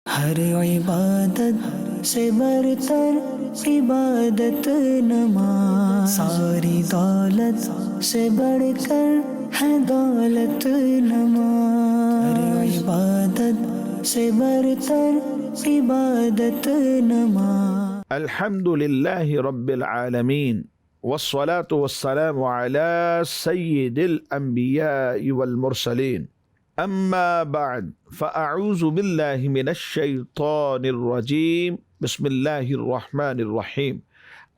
ہر عبادت سے برتر عبادت نماز، ساری دولت سے بڑھ کر ہے دولت نماز، ہر عبادت سے برتر عبادت نماز۔ الحمد لله رب العالمين والصلاة والسلام على سيد الأنبياء والمرسلين، أما بعد فأعوذ بالله من الشيطان الرجيم، بسم الله الرحمن الرحيم،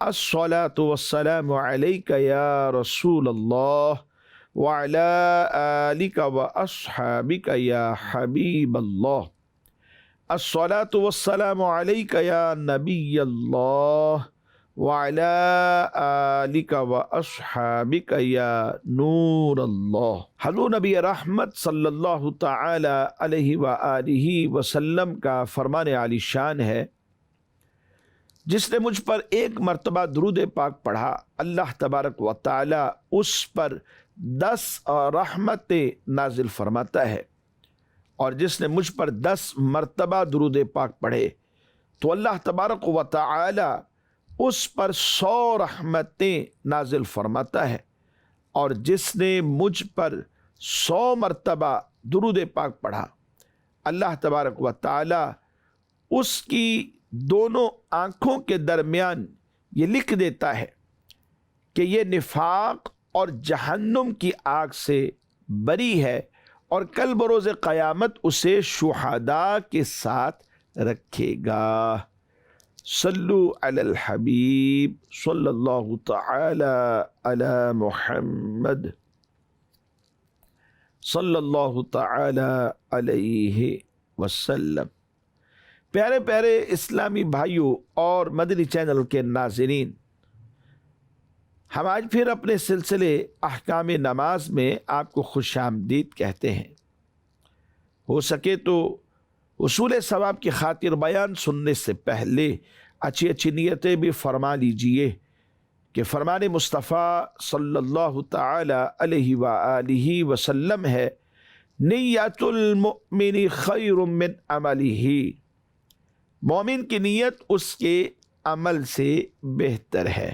الصلاة والسلام عليك يا رسول الله وعلى آلك وأصحابك يا حبيب الله، الصلاة والسلام عليك يا نبي الله وعلى آلك وأصحابك يا نور الله۔ حضور نبی رحمت صلی اللہ تعالی علیہ وآلہ وسلم کا فرمان عالی شان ہے، جس نے مجھ پر ایک مرتبہ درود پاک پڑھا، اللہ تبارک و تعالی اس پر 10 رحمتیں نازل فرماتا ہے، اور جس نے مجھ پر 10 مرتبہ درود پاک پڑھے تو اللہ تبارک و تعالی اس پر 100 رحمتیں نازل فرماتا ہے، اور جس نے مجھ پر 100 مرتبہ درود پاک پڑھا اللہ تبارک و تعالی اس کی دونوں آنکھوں کے درمیان یہ لکھ دیتا ہے کہ یہ نفاق اور جہنم کی آگ سے بری ہے، اور کل بروز قیامت اسے شہداء کے ساتھ رکھے گا۔ صلو علی الحبیب صلی اللہ تعالی علی محمد صلی اللہ تعالی علیہ وسلم۔ پیارے پیارے اسلامی بھائیوں اور مدنی چینل کے ناظرین، ہم آج پھر اپنے سلسلے احکام نماز میں آپ کو خوش آمدید کہتے ہیں۔ ہو سکے تو اصول ثواب کی خاطر بیان سننے سے پہلے اچھی اچھی نیتیں بھی فرما لیجئے کہ فرمان مصطفیٰ صلی اللہ تعالی علیہ وآلہ وسلم ہے، نیت المؤمن خیر من عملہ، مومن کی نیت اس کے عمل سے بہتر ہے۔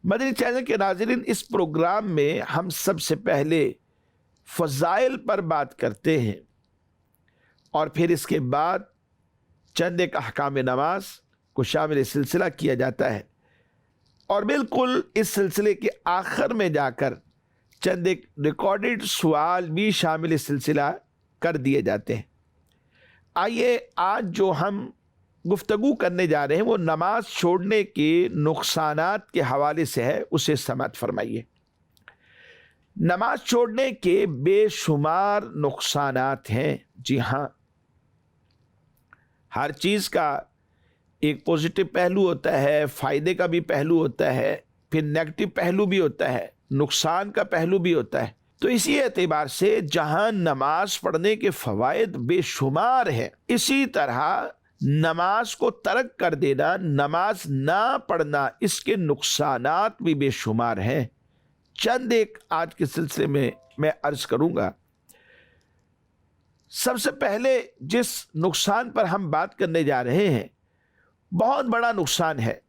مدنی چینل کے ناظرین، اس پروگرام میں ہم سب سے پہلے فضائل پر بات کرتے ہیں، اور پھر اس کے بعد چند ایک احکام نماز کو شامل سلسلہ کیا جاتا ہے، اور بالکل اس سلسلے کے آخر میں جا کر چند ایک ریکارڈڈ سوال بھی شامل سلسلہ کر دیے جاتے ہیں۔ آئیے آج جو ہم گفتگو کرنے جا رہے ہیں وہ نماز چھوڑنے کے نقصانات کے حوالے سے ہے، اسے سماعت فرمائیے۔ نماز چھوڑنے کے بے شمار نقصانات ہیں، جی ہاں، ہر چیز کا ایک پوزیٹو پہلو ہوتا ہے، فائدے کا بھی پہلو ہوتا ہے، پھر نیگیٹو پہلو بھی ہوتا ہے، نقصان کا پہلو بھی ہوتا ہے۔ تو اسی اعتبار سے جہاں نماز پڑھنے کے فوائد بے شمار ہیں، اسی طرح نماز کو ترک کر دینا، نماز نہ پڑھنا، اس کے نقصانات بھی بے شمار ہیں۔ چند ایک آج کے سلسلے میں عرض کروں گا۔ سب سے پہلے جس نقصان پر ہم بات کرنے جا رہے ہیں، بہت بڑا نقصان ہے،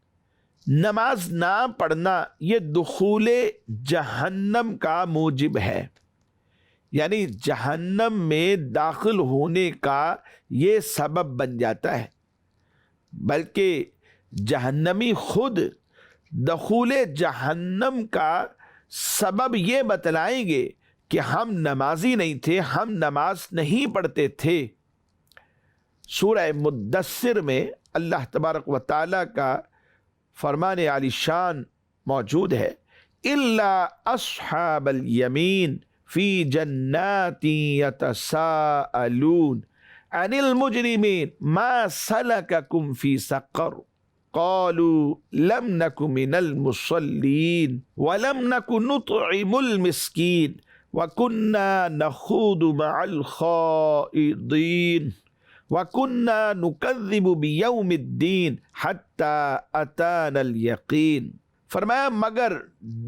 نماز نہ پڑھنا یہ دخول جہنم کا موجب ہے، یعنی جہنم میں داخل ہونے کا یہ سبب بن جاتا ہے، بلکہ جہنمی خود دخول جہنم کا سبب یہ بتلائیں گے کہ ہم نمازی نہیں تھے، ہم نماز نہیں پڑھتے تھے۔ سورہ مدثر میں اللہ تبارک و تعالیٰ کا فرمان عالی شان موجود ہے، الا اصحاب الیمین فی جنات یتساءلون عن المجرمین ما سلککم فی سقر قالوا لم نک من المصلین ولم نک نطعم المسکین وَكُنَّا نَخُوضُ مَعَ الْخَائِضِينَ وَكُنَّا نُكَذِّبُ بِيَوْمِ الدِّينِ حَتَّى أَتَانَا الْيَقِينَ۔ فرمایا مگر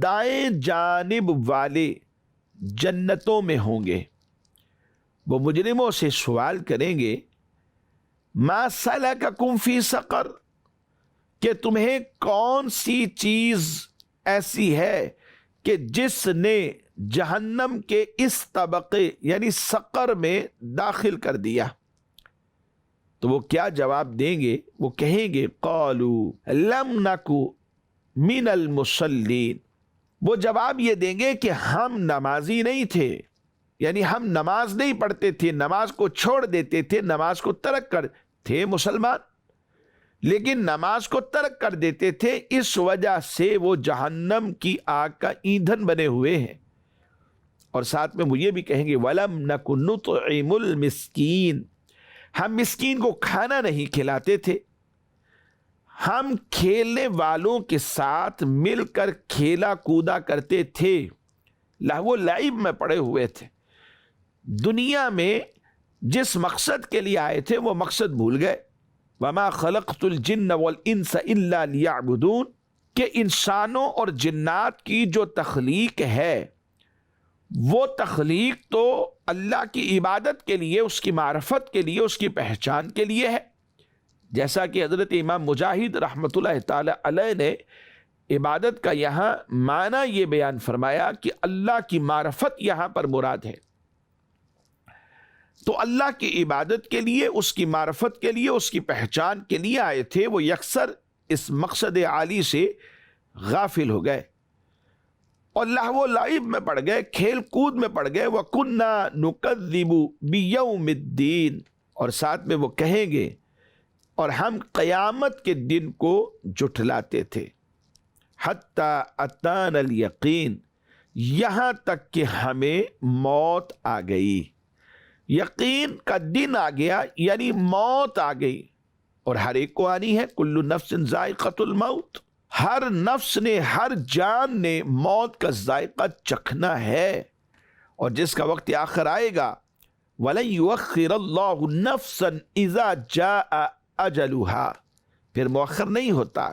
دائیں جانب والے جنتوں میں ہوں گے، وہ مجرموں سے سوال کریں گے ما سلککم فی سقر، کہ تمہیں کون سی چیز ایسی ہے کہ جس نے جہنم کے اس طبقے یعنی سقر میں داخل کر دیا؟ تو وہ کیا جواب دیں گے؟ وہ کہیں گے قالوا لم نکو من المصلین، وہ جواب یہ دیں گے کہ ہم نمازی نہیں تھے، یعنی ہم نماز نہیں پڑھتے تھے، نماز کو چھوڑ دیتے تھے، نماز کو ترک کر تھے مسلمان لیکن نماز کو ترک کر دیتے تھے، اس وجہ سے وہ جہنم کی آگ کا ایندھن بنے ہوئے ہیں۔ اور ساتھ میں وہ یہ بھی کہیں گے وَلَمْ نَكُ نُطْعِمُ الْمِسْكِينَ، ہم مسکین کو کھانا نہیں کھلاتے تھے، ہم کھیلنے والوں کے ساتھ مل کر کھیلا کودا کرتے تھے، لہو لعب میں پڑے ہوئے تھے، دنیا میں جس مقصد کے لیے آئے تھے وہ مقصد بھول گئے۔ وَمَا خَلَقْتُ الْجِنَّ وَالْإِنسَ إِلَّا لِيَعْبُدُونَ، کہ انسانوں اور جنات کی جو تخلیق ہے وہ تخلیق تو اللہ کی عبادت کے لیے، اس کی معرفت کے لیے، اس کی پہچان کے لیے ہے، جیسا کہ حضرت امام مجاہد رحمۃ اللہ تعالی علیہ نے عبادت کا یہاں معنی یہ بیان فرمایا کہ اللہ کی معرفت یہاں پر مراد ہے۔ تو اللہ کی عبادت کے لیے، اس کی معرفت کے لیے، اس کی پہچان کے لیے آئے تھے، وہ یکسر اس مقصد عالی سے غافل ہو گئے اور لہو و لعب میں پڑ گئے، کھیل کود میں پڑ گئے۔ وَكُنَّا نُكَذِّبُ بِيَوْمِ الدِّينِ، اور ساتھ میں وہ کہیں گے اور ہم قیامت کے دن کو جھٹلاتے تھے۔ حَتَّى أَتَانَا الْيَقِينَ، یہاں تک کہ ہمیں موت آ گئی، یقین کا دن آ گیا یعنی موت آ گئی، اور ہر ایک کو آنی ہے۔ کل نفس ذائقۃ الموت، ہر نفس نے، ہر جان نے موت کا ذائقہ چکھنا ہے، اور جس کا وقت آخر آئے گا وَلَن يُؤَخِّرَ اللَّهُ نَفْسًا إِذَا جَاءَ أَجَلُهَا، پھر مؤخر نہیں ہوتا،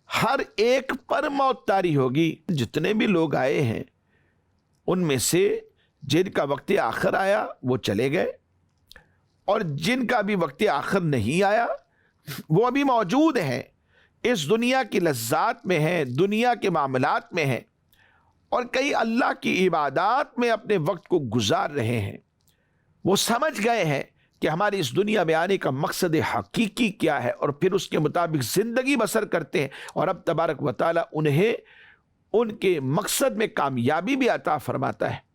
ہر ایک پر موت طاری ہوگی۔ جتنے بھی لوگ آئے ہیں ان میں سے جن کا وقت آخر آیا وہ چلے گئے، اور جن کا بھی وقت آخر نہیں آیا وہ ابھی موجود ہیں، اس دنیا کی لذات میں ہیں، دنیا کے معاملات میں ہیں، اور کئی اللہ کی عبادات میں اپنے وقت کو گزار رہے ہیں۔ وہ سمجھ گئے ہیں کہ ہماری اس دنیا میں آنے کا مقصد حقیقی کیا ہے، اور پھر اس کے مطابق زندگی بسر کرتے ہیں، اور اب تبارک و تعالیٰ انہیں ان کے مقصد میں کامیابی بھی عطا فرماتا ہے۔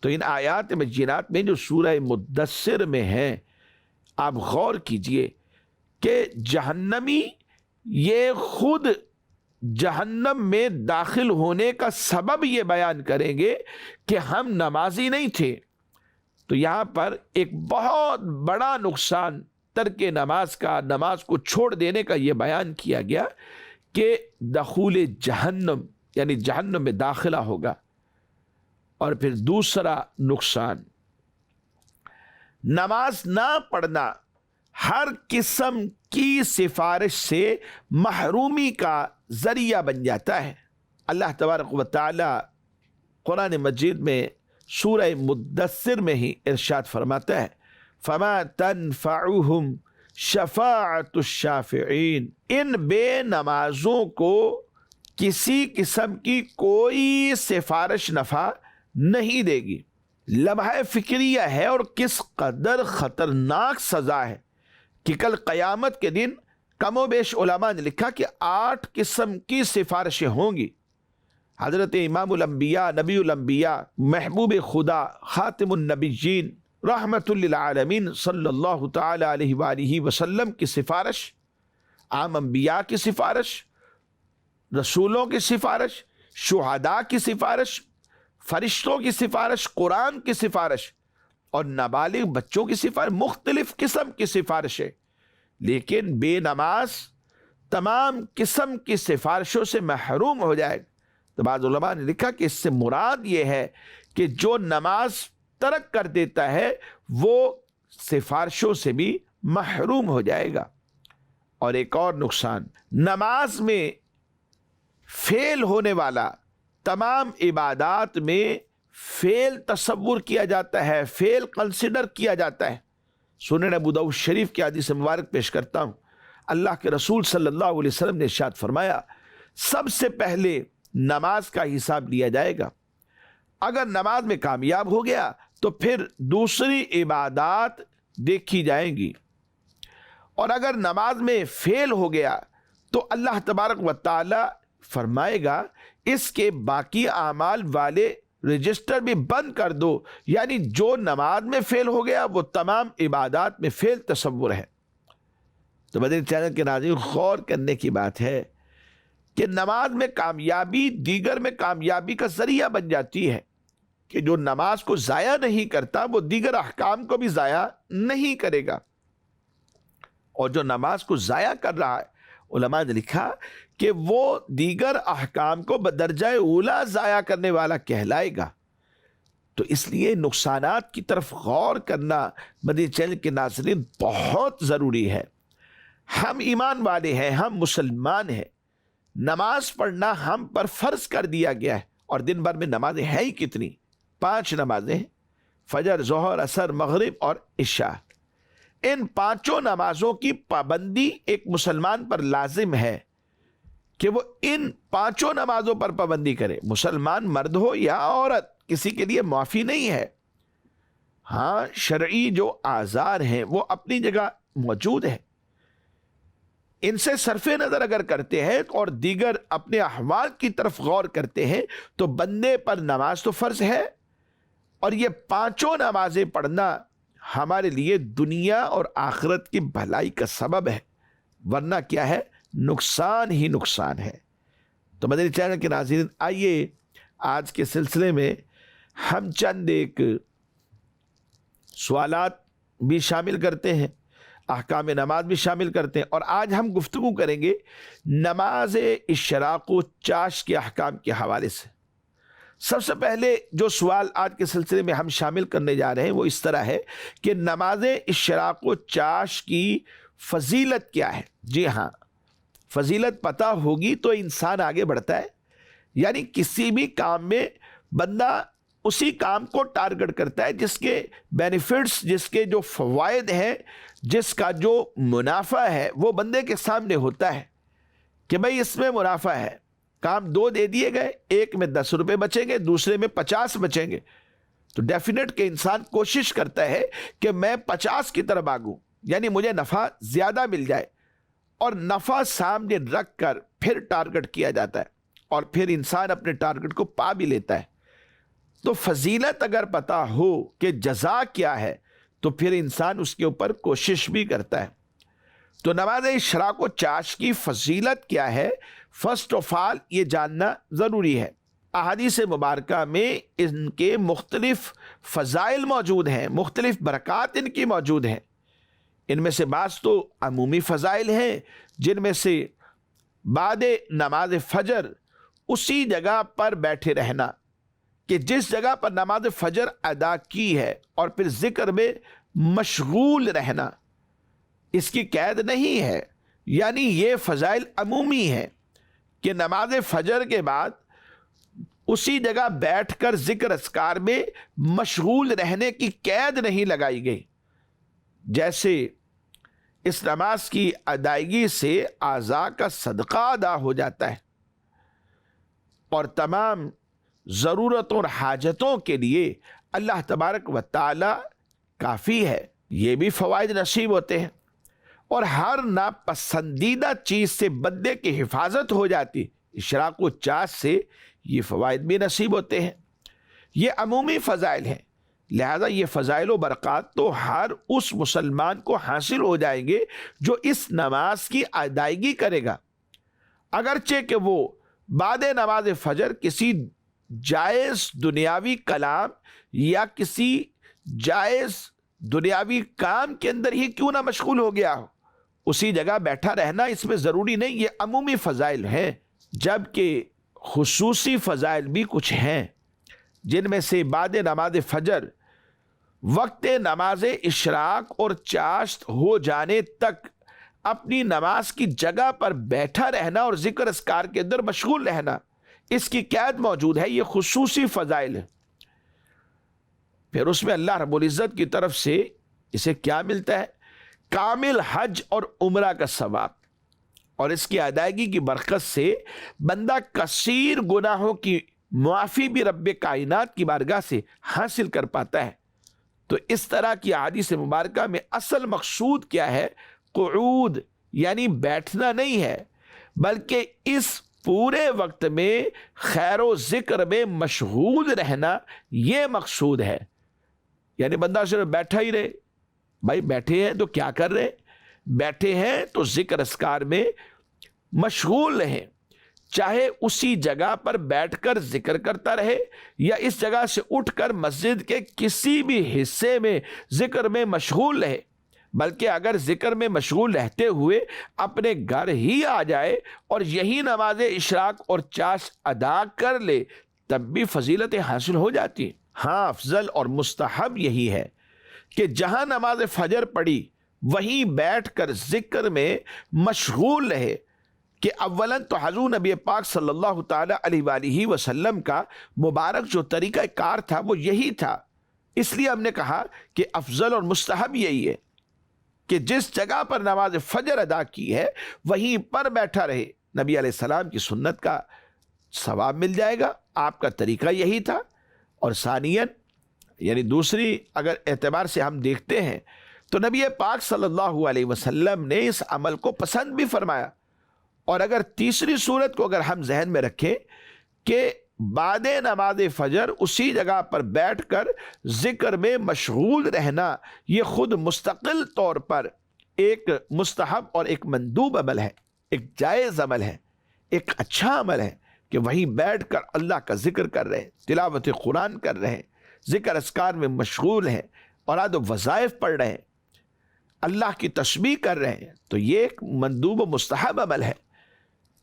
تو ان آیات بینات میں جو سورہ مدثر میں ہیں، آپ غور کیجئے کہ جہنمی یہ خود جہنم میں داخل ہونے کا سبب یہ بیان کریں گے کہ ہم نمازی نہیں تھے۔ تو یہاں پر ایک بہت بڑا نقصان ترک نماز کا، نماز کو چھوڑ دینے کا یہ بیان کیا گیا کہ دخول جہنم یعنی جہنم میں داخلہ ہوگا۔ اور پھر دوسرا نقصان، نماز نہ پڑھنا ہر قسم کی سفارش سے محرومی کا ذریعہ بن جاتا ہے۔ اللہ تبارک و تعالی قرآن مجید میں سورہ مدثر میں ہی ارشاد فرماتا ہے فَمَا تَنْفَعُهُمْ شَفَاعَةُ الشَّافِعِينَ، ان بے نمازوں کو کسی قسم کی کوئی سفارش نفع نہیں دے گی۔ لمحہ فکریہ ہے، اور کس قدر خطرناک سزا ہے کہ کل قیامت کے دن کم و بیش علماء نے لکھا کہ 8 قسم کی سفارشیں ہوں گی۔ حضرت امام الانبیاء، نبی الانبیاء، محبوب خدا، خاتم النبیین، رحمت للعالمین صلی اللہ تعالی علیہ وآلہ وسلم کی سفارش، عام انبیاء کی سفارش، رسولوں کی سفارش، شہداء کی سفارش، فرشتوں کی سفارش، قرآن کی سفارش، اور نابالغ بچوں کی سفارش، مختلف قسم کی سفارشیں۔ لیکن بے نماز تمام قسم کی سفارشوں سے محروم ہو جائے۔ تو بعض علماء نے لکھا کہ اس سے مراد یہ ہے کہ جو نماز ترک کر دیتا ہے وہ سفارشوں سے بھی محروم ہو جائے گا۔ اور ایک اور نقصان، نماز میں فیل ہونے والا تمام عبادات میں فیل تصور کیا جاتا ہے، فیل کنسیڈر کیا جاتا ہے، سنن ابو داؤد شریف کی حدیث مبارک پیش کرتا ہوں. اللہ کے رسول صلی اللہ علیہ وسلم نے ارشاد فرمایا سب سے پہلے نماز کا حساب لیا جائے گا. اگر نماز میں کامیاب ہو گیا تو پھر دوسری عبادات دیکھی جائیں گی، اور اگر نماز میں فیل ہو گیا تو اللہ تبارک و تعالی فرمائے گا اس کے باقی اعمال والے رجسٹر بھی بند کر دو. یعنی جو نماز میں فیل ہو گیا وہ تمام عبادات میں فیل تصور ہے. تو مدنی چینل کے ناظرین، غور کرنے کی بات ہے کہ نماز میں کامیابی دیگر میں کامیابی کا ذریعہ بن جاتی ہے، کہ جو نماز کو ضائع نہیں کرتا وہ دیگر احکام کو بھی ضائع نہیں کرے گا. اور جو نماز کو ضائع کر رہا ہے، علماء نے لکھا کہ وہ دیگر احکام کو بدرجہ اولا ضائع کرنے والا کہلائے گا. تو اس لیے نقصانات کی طرف غور کرنا مدنی چینل کے ناظرین بہت ضروری ہے. ہم ایمان والے ہیں، ہم مسلمان ہیں، نماز پڑھنا ہم پر فرض کر دیا گیا ہے. اور دن بھر میں نمازیں ہیں ہی کتنی؟ 5 نمازیں ہیں، فجر، ظہر، عصر، مغرب اور عشاء. ان 5 نمازوں کی پابندی ایک مسلمان پر لازم ہے کہ وہ ان 5 نمازوں پر پابندی کرے. مسلمان مرد ہو یا عورت، کسی کے لیے معافی نہیں ہے. ہاں، شرعی جو آزار ہیں وہ اپنی جگہ موجود ہیں، ان سے صرف نظر اگر کرتے ہیں اور دیگر اپنے احوال کی طرف غور کرتے ہیں تو بندے پر نماز تو فرض ہے، اور یہ 5 نمازیں پڑھنا ہمارے لیے دنیا اور آخرت کی بھلائی کا سبب ہے، ورنہ کیا ہے؟ نقصان ہی نقصان ہے. تو مدنی چینل کے ناظرین، آئیے آج کے سلسلے میں ہم چند ایک سوالات بھی شامل کرتے ہیں، احکام نماز بھی شامل کرتے ہیں. اور آج ہم گفتگو کریں گے نماز اشراق و چاش کے احکام کے حوالے سے. سب سے پہلے جو سوال آج کے سلسلے میں ہم شامل کرنے جا رہے ہیں وہ اس طرح ہے کہ نماز اشراق و چاش کی فضیلت کیا ہے؟ جی ہاں، فضیلت پتہ ہوگی تو انسان آگے بڑھتا ہے. یعنی کسی بھی کام میں بندہ اسی کام کو ٹارگٹ کرتا ہے جس کے بینیفٹس، جس کے جو فوائد ہیں، جس کا جو منافع ہے وہ بندے کے سامنے ہوتا ہے کہ بھئی اس میں منافع ہے. کام 2 دے دیے گئے، ایک میں 10 روپے بچیں گے، دوسرے میں 50 بچیں گے، تو ڈیفینیٹ کہ انسان کوشش کرتا ہے کہ میں 50 کی طرف آگوں، یعنی مجھے نفع زیادہ مل جائے. اور نفع سامنے رکھ کر پھر ٹارگٹ کیا جاتا ہے، اور پھر انسان اپنے ٹارگٹ کو پا بھی لیتا ہے. تو فضیلت اگر پتہ ہو کہ جزا کیا ہے تو پھر انسان اس کے اوپر کوشش بھی کرتا ہے. تو نماز اشراق و چاش کی فضیلت کیا ہے؟ فرسٹ آف آل یہ جاننا ضروری ہے. احادیث مبارکہ میں ان کے مختلف فضائل موجود ہیں، مختلف برکات ان کی موجود ہیں. ان میں سے بعض تو عمومی فضائل ہیں، جن میں سے بعد نماز فجر اسی جگہ پر بیٹھے رہنا، کہ جس جگہ پر نماز فجر ادا کی ہے، اور پھر ذکر میں مشغول رہنا، اس کی قید نہیں ہے. یعنی یہ فضائل عمومی ہیں کہ نماز فجر کے بعد اسی جگہ بیٹھ کر ذکر اذکار میں مشغول رہنے کی قید نہیں لگائی گئی. جیسے اس نماز کی ادائیگی سے اعضاء کا صدقہ ادا ہو جاتا ہے، اور تمام ضرورتوں اور حاجتوں کے لیے اللہ تبارک و تعالی کافی ہے. یہ بھی فوائد نصیب ہوتے ہیں. اور ہر ناپسندیدہ چیز سے بندے کی حفاظت ہو جاتی. اشراق و چاش سے یہ فوائد بھی نصیب ہوتے ہیں. یہ عمومی فضائل ہیں، لہذا یہ فضائل و برکات تو ہر اس مسلمان کو حاصل ہو جائیں گے جو اس نماز کی ادائیگی کرے گا، اگرچہ کہ وہ بعد نماز فجر کسی جائز دنیاوی کلام یا کسی جائز دنیاوی کام کے اندر ہی کیوں نہ مشغول ہو گیا ہو. اسی جگہ بیٹھا رہنا اس میں ضروری نہیں. یہ عمومی فضائل ہیں، جبکہ خصوصی فضائل بھی کچھ ہیں، جن میں سے بعد نماز فجر وقت نماز اشراق اور چاشت ہو جانے تک اپنی نماز کی جگہ پر بیٹھا رہنا اور ذکر اذکار کے اندر مشغول رہنا، اس کی قید موجود ہے. یہ خصوصی فضائل ہے. پھر اس میں اللہ رب العزت کی طرف سے اسے کیا ملتا ہے؟ کامل حج اور عمرہ کا ثواب، اور اس کی ادائیگی کی برکت سے بندہ کثیر گناہوں کی معافی بھی رب کائنات کی بارگاہ سے حاصل کر پاتا ہے۔ تو اس طرح کی احادیث مبارکہ میں اصل مقصود کیا ہے؟ قعود یعنی بیٹھنا نہیں ہے، بلکہ اس پورے وقت میں خیر و ذکر میں مشغول رہنا، یہ مقصود ہے۔ یعنی بندہ صرف بیٹھا ہی رہے، بھائی بیٹھے ہیں تو کیا کر رہے ہیں؟ بیٹھے ہیں تو ذکر اذکار میں مشغول رہیں، چاہے اسی جگہ پر بیٹھ کر ذکر کرتا رہے یا اس جگہ سے اٹھ کر مسجد کے کسی بھی حصے میں ذکر میں مشغول رہے، بلکہ اگر ذکر میں مشغول رہتے ہوئے اپنے گھر ہی آ جائے اور یہی نماز اشراق اور چاشت ادا کر لے تب بھی فضیلت حاصل ہو جاتی ہے۔ ہاں، افضل اور مستحب یہی ہے کہ جہاں نماز فجر پڑھی وہیں بیٹھ کر ذکر میں مشغول رہے، کہ اولاً تو حضور نبی پاک صلی اللہ تعالی علیہ وآلہ وسلم کا مبارک جو طریقہ کار تھا وہ یہی تھا۔ اس لیے ہم نے کہا کہ افضل اور مستحب یہی ہے کہ جس جگہ پر نماز فجر ادا کی ہے وہیں پر بیٹھا رہے، نبی علیہ السلام کی سنت کا ثواب مل جائے گا، آپ کا طریقہ یہی تھا۔ اور ثانیاً یعنی دوسری اگر اعتبار سے ہم دیکھتے ہیں تو نبی پاک صلی اللہ علیہ وسلم نے اس عمل کو پسند بھی فرمایا۔ اور اگر تیسری صورت کو اگر ہم ذہن میں رکھیں کہ بعد نماز فجر اسی جگہ پر بیٹھ کر ذکر میں مشغول رہنا، یہ خود مستقل طور پر ایک مستحب اور ایک مندوب عمل ہے، ایک جائز عمل ہے، ایک اچھا عمل ہے کہ وہیں بیٹھ کر اللہ کا ذکر کر رہے ہیں، تلاوت قرآن کر رہے ہیں، ذکر اذکار میں مشغول ہیں، اوراد و وظائف پڑھ رہے ہیں، اللہ کی تسبیح کر رہے ہیں، تو یہ ایک مندوب و مستحب عمل ہے۔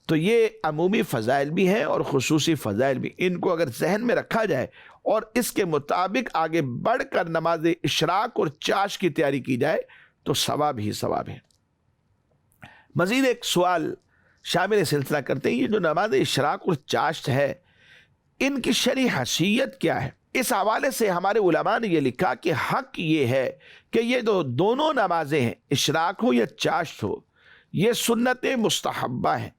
تو یہ عمومی فضائل بھی ہیں اور خصوصی فضائل بھی، ان کو اگر ذہن میں رکھا جائے اور اس کے مطابق آگے بڑھ کر نماز اشراق اور چاشت کی تیاری کی جائے تو ثواب ہی ثواب ہے۔ مزید ایک سوال شامل سلسلہ کرتے ہیں، یہ جو نماز اشراق اور چاشت ہے ان کی شرعی حیثیت کیا ہے؟ اس حوالے سے ہمارے علماء نے یہ لکھا کہ حق یہ ہے کہ یہ دونوں نمازیں ہیں، اشراق ہو یا چاشت ہو، یہ سنت مستحبہ ہیں۔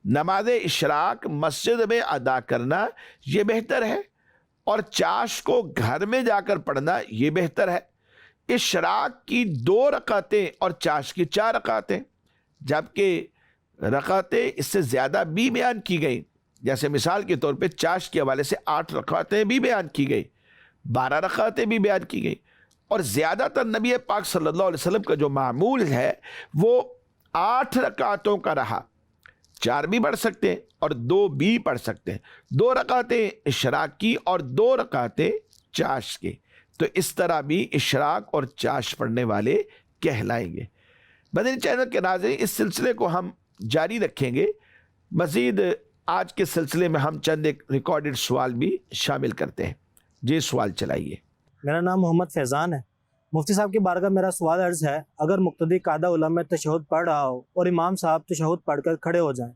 نماز اشراق مسجد میں ادا کرنا یہ بہتر ہے، اور چاشت کو گھر میں جا کر پڑھنا یہ بہتر ہے۔ اشراق کی 2 رکعتیں اور چاشت کی 4 رکعتیں، جبکہ رکعتیں اس سے زیادہ بھی بیان کی گئیں، جیسے مثال کے طور پہ چاشت کے حوالے سے 8 رکعتیں بھی بیان کی گئی، 12 رکعتیں بھی بیان کی گئی، اور زیادہ تر نبی پاک صلی اللہ علیہ وسلم کا جو معمول ہے وہ 8 رکعتوں کا رہا۔ 4 بھی پڑھ سکتے ہیں اور 2 بھی پڑھ سکتے ہیں، 2 رکعتیں اشراق کی اور 2 رکعتیں چاشت کی، تو اس طرح بھی اشراق اور چاشت پڑھنے والے کہلائیں گے۔ مدنی چینل کے ناظرین، اس سلسلے کو ہم جاری رکھیں گے۔ مزید آج کے سلسلے میں ہم چند ایک ریکارڈڈ سوال بھی شامل کرتے ہیں۔ جی سوال چلائیے۔ میرا نام محمد فیضان ہے۔ مفتی صاحب کی بارگاہ میرا سوال عرض ہے، اگر مقتدی قاعدہ علم میں تشہد پڑھ رہا ہو اور امام صاحب تشہد پڑھ کر کھڑے ہو جائیں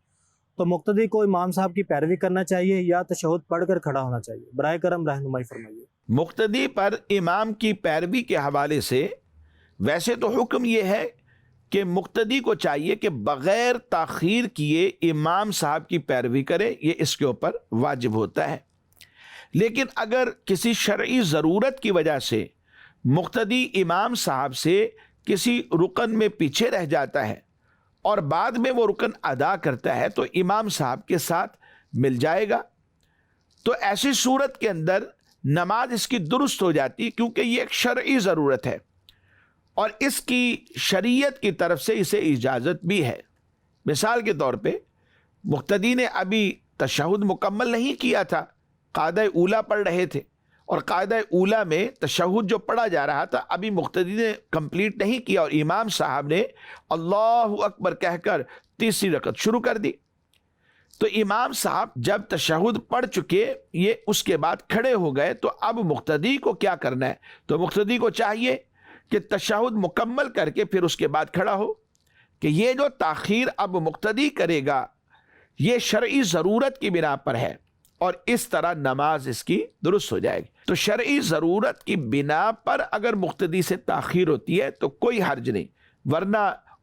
تو مقتدی کو امام صاحب کی پیروی کرنا چاہیے یا تشہد پڑھ کر کھڑا ہونا چاہیے؟ براہ کرم رہنمائی فرمائیے۔ مقتدی پر امام کی پیروی کے حوالے سے ویسے تو حکم یہ ہے کہ مقتدی کو چاہیے کہ بغیر تاخیر کیے امام صاحب کی پیروی کرے، یہ اس کے اوپر واجب ہوتا ہے۔ لیکن اگر کسی شرعی ضرورت کی وجہ سے مقتدی امام صاحب سے کسی رکن میں پیچھے رہ جاتا ہے اور بعد میں وہ رکن ادا کرتا ہے تو امام صاحب کے ساتھ مل جائے گا، تو ایسی صورت کے اندر نماز اس کی درست ہو جاتی، کیونکہ یہ ایک شرعی ضرورت ہے اور اس کی شریعت کی طرف سے اسے اجازت بھی ہے۔ مثال کے طور پہ مقتدی نے ابھی تشہد مکمل نہیں کیا تھا، قاعدہ اولا پڑھ رہے تھے، اور قاعدہ اولا میں تشہد جو پڑھا جا رہا تھا ابھی مقتدی نے کمپلیٹ نہیں کیا اور امام صاحب نے اللہ اکبر کہہ کر تیسری رکعت شروع کر دی، تو امام صاحب جب تشہد پڑھ چکے یہ اس کے بعد کھڑے ہو گئے، تو اب مقتدی کو کیا کرنا ہے؟ تو مقتدی کو چاہیے کہ تشہد مکمل کر کے پھر اس کے بعد کھڑا ہو، کہ یہ جو تاخیر اب مقتدی کرے گا یہ شرعی ضرورت کی بنا پر ہے، اور اس طرح نماز اس کی درست ہو جائے گی۔ تو شرعی ضرورت کی بنا پر اگر مقتدی سے تاخیر ہوتی ہے تو کوئی حرج نہیں، ورنہ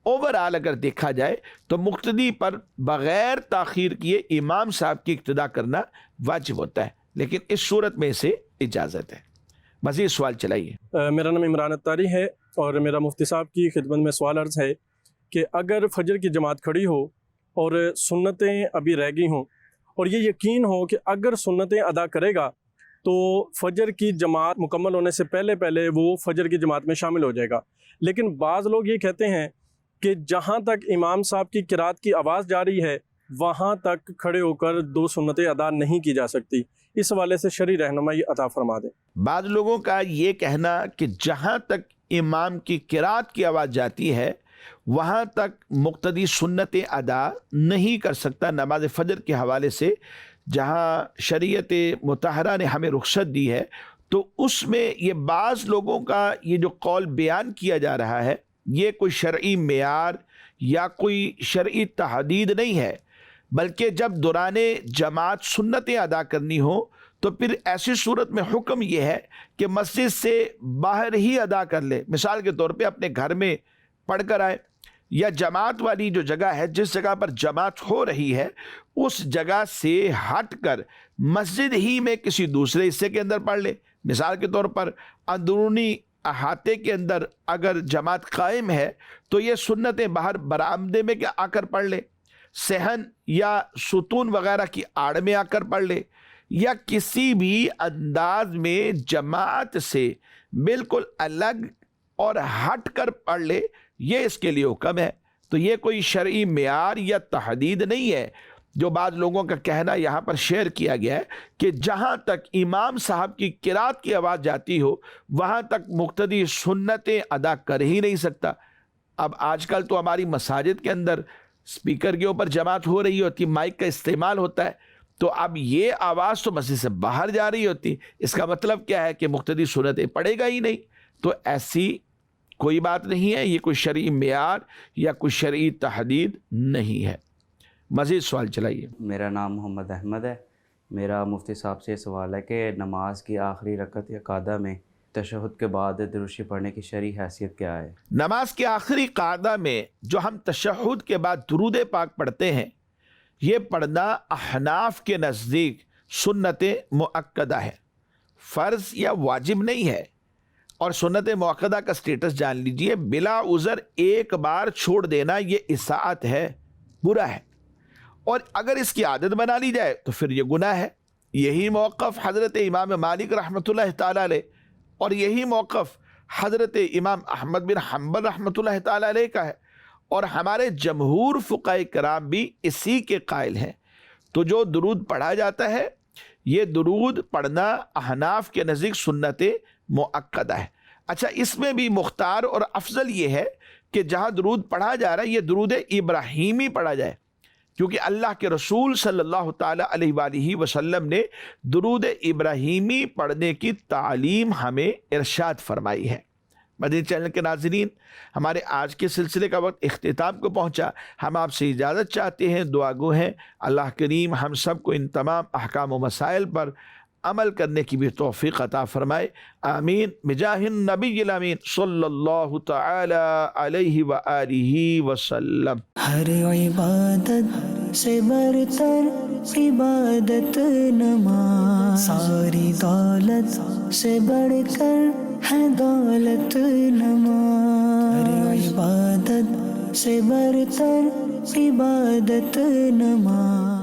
اوورآل اگر دیکھا جائے تو مقتدی پر بغیر تاخیر کیے امام صاحب کی اقتداء کرنا واجب ہوتا ہے، لیکن اس صورت میں اسے اجازت ہے۔ مزید سوال چلائیے۔ میرا نام عمران اتاری ہے اور میرا مفتی صاحب کی خدمت میں سوال عرض ہے کہ اگر فجر کی جماعت کھڑی ہو اور سنتیں ابھی رہ گئی ہوں اور یہ یقین ہو کہ اگر سنتیں ادا کرے گا تو فجر کی جماعت مکمل ہونے سے پہلے پہلے وہ فجر کی جماعت میں شامل ہو جائے گا، لیکن بعض لوگ یہ کہتے ہیں کہ جہاں تک امام صاحب کی قرات کی آواز جاری ہے وہاں تک کھڑے ہو کر 2 سنتیں ادا نہیں کی جا سکتی، اس حوالے سے شرعی رہنمائی عطا فرما دیں۔ بعض لوگوں کا یہ کہنا کہ جہاں تک امام کی قرات کی آواز جاتی ہے وہاں تک مقتدی سنتیں ادا نہیں کر سکتا نماز فجر کے حوالے سے، جہاں شریعت مطہرہ نے ہمیں رخصت دی ہے، تو اس میں یہ بعض لوگوں کا یہ جو قول بیان کیا جا رہا ہے یہ کوئی شرعی معیار یا کوئی شرعی تحدید نہیں ہے، بلکہ جب دوران جماعت سنتیں ادا کرنی ہو تو پھر ایسی صورت میں حکم یہ ہے کہ مسجد سے باہر ہی ادا کر لے۔ مثال کے طور پہ اپنے گھر میں پڑھ کر آئے، یا جماعت والی جو جگہ ہے جس جگہ پر جماعت ہو رہی ہے اس جگہ سے ہٹ کر مسجد ہی میں کسی دوسرے حصے کے اندر پڑھ لے۔ مثال کے طور پر اندرونی احاطے کے اندر اگر جماعت قائم ہے تو یہ سنتیں باہر برآمدے میں کیا آ کر پڑھ لے، صحن یا ستون وغیرہ کی آڑ میں آ کر پڑھ لے، یا کسی بھی انداز میں جماعت سے بالکل الگ اور ہٹ کر پڑھ لے، یہ اس کے لیے حکم ہے۔ تو یہ کوئی شرعی معیار یا تحدید نہیں ہے جو بعض لوگوں کا کہنا یہاں پر شیئر کیا گیا ہے کہ جہاں تک امام صاحب کی قرات کی آواز جاتی ہو وہاں تک مقتدی سنتیں ادا کر ہی نہیں سکتا۔ اب آج کل تو ہماری مساجد کے اندر اسپیکر کے اوپر جماعت ہو رہی ہوتی، مائک کا استعمال ہوتا ہے، تو اب یہ آواز تو مسجد سے باہر جا رہی ہوتی، اس کا مطلب کیا ہے کہ مقتدی سنتیں پڑھے گا ہی نہیں۔ تو ایسی کوئی بات نہیں ہے، یہ کوئی شرعی معیار یا کوئی شرعی تحدید نہیں ہے۔ مزید سوال چلائیے۔ میرا نام محمد احمد ہے۔ میرا مفتی صاحب سے سوال ہے کہ نماز کی آخری رکعت یا قعدہ میں تشہد کے بعد درود شریف پڑھنے کی شرعی حیثیت کیا ہے؟ نماز کے آخری قعدہ میں جو ہم تشہد کے بعد درود پاک پڑھتے ہیں یہ پڑھنا احناف کے نزدیک سنت مؤکدہ ہے، فرض یا واجب نہیں ہے۔ اور سنت مؤکدہ کا سٹیٹس جان لیجئے، بلا عذر ایک بار چھوڑ دینا یہ اساءت ہے، برا ہے، اور اگر اس کی عادت بنا لی جائے تو پھر یہ گناہ ہے۔ یہی موقف حضرت امام مالک رحمۃ اللہ تعالیٰ علیہ اور یہی موقف حضرت امام احمد بن حنبل رحمۃ اللہ تعالیٰ علیہ کا ہے، اور ہمارے جمہور فقہاء کرام بھی اسی کے قائل ہیں۔ تو جو درود پڑھا جاتا ہے یہ درود پڑھنا احناف کے نزدیک سنت مؤکدہ ہے۔ اچھا، اس میں بھی مختار اور افضل یہ ہے کہ جہاں درود پڑھا جا رہا ہے یہ درود ابراہیمی پڑھا جائے، کیونکہ اللہ کے رسول صلی اللہ تعالیٰ علیہ وآلہ وسلم نے درود ابراہیمی پڑھنے کی تعلیم ہمیں ارشاد فرمائی ہے۔ مدنی چینل کے ناظرین، ہمارے آج کے سلسلے کا وقت اختتام کو پہنچا۔ ہم آپ سے اجازت چاہتے ہیں، دعا گو ہیں اللہ کریم ہم سب کو ان تمام احکام و مسائل پر عمل کرنے کی بھی توفیق عطا فرمائے، آمین بجاہ النبی الامین صلی اللہ تعالی علیہ وآلہ وسلم۔ ہر عبادت سے برتر عبادت نماز، ساری دولت سے بڑھ کر ہے دولت نماز، ہر عبادت سے برتر عبادت نماز۔